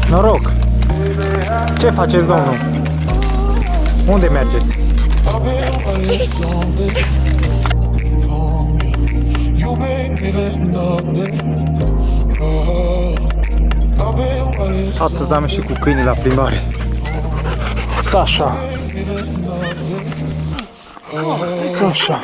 Noroc! Ce faceți, domnul? Unde mergeți? Astăzi am ieșit cu câinii la plimbare. Sasha! Sasha!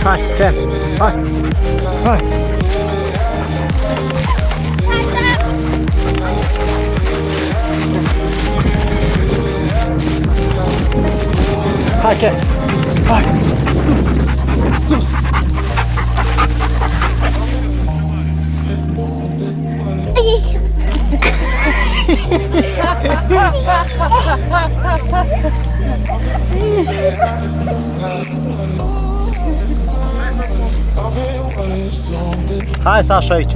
Hai, Ken, hai, hai! Hai, Ken, hai! Sus, sus! Hai, Sasha, aici.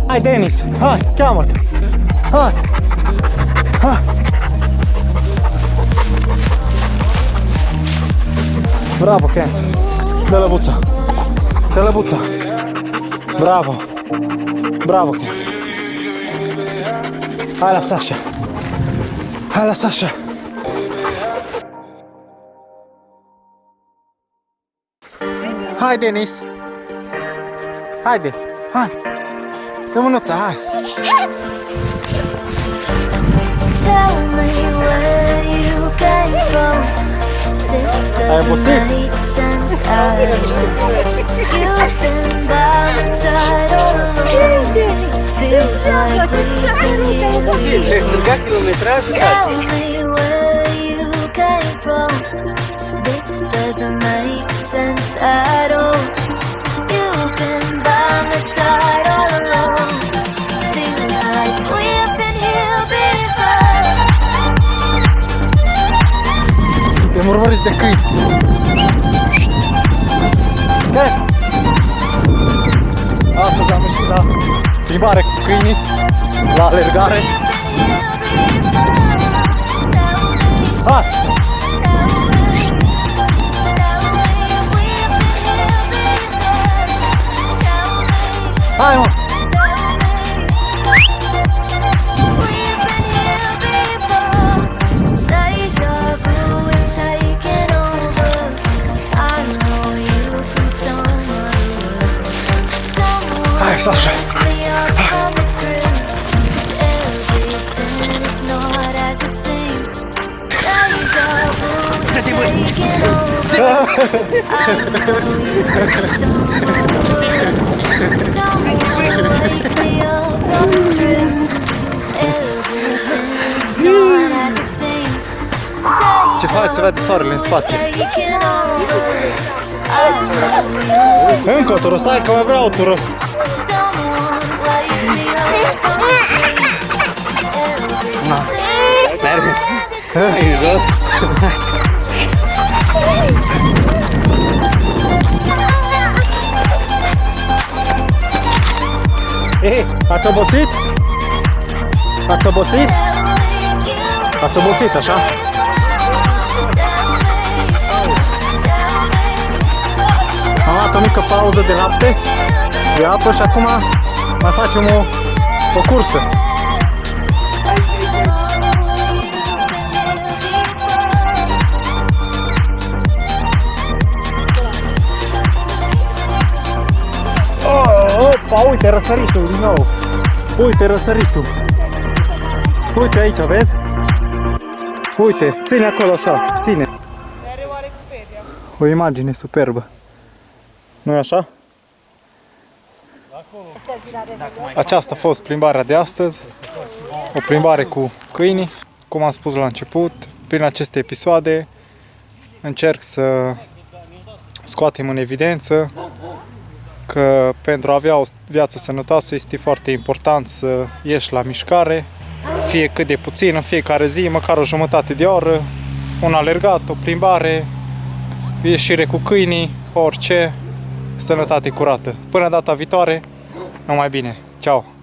Hai, Denis, hai, cheamă-te! Hai! Hai! Bravo, Ken! Dă lăbuța! Dă lăbuța! Bravo! Bravo, Ken! Hai la Sasha! Hai la Sasha! Hai, Denis! Haide! Hai! Dă mânuța, hai! Ai obosit? Striga kilometraj? This doesn't make sense at all. You've been by my side all along. Feels like we've been here before. Suntem urmăriți de câini. Ken! Astăzi am ieșit la plimbare cu câinii, la alergare. Hai! Hai, mă! Hai, Sasha! Ce faci? Se vede soarele în spate. Încă o tură, stai că mai vreau o tură. Na, merg. E jos. Ei, ați obosit? Ați obosit? Ați obosit așa? Am luat o mică pauză de lapte, de apă și acum mai facem o cursă. Opa, uite răsăritul din nou. Uite răsăritul. Uite aici, vezi? Uite, ține acolo așa, ține. O imagine superbă. Nu-i așa? Aceasta a fost plimbarea de astăzi. O plimbare cu câinii. Cum am spus la început, prin aceste episoade încerc să scoatem în evidență că pentru a avea o viață sănătoasă este foarte important să ieși la mișcare, fie cât de puțin, în fiecare zi, măcar o jumătate de oră, un alergat, o plimbare, ieșire cu câinii, orice, sănătate curată. Până data viitoare, numai bine! Ceau!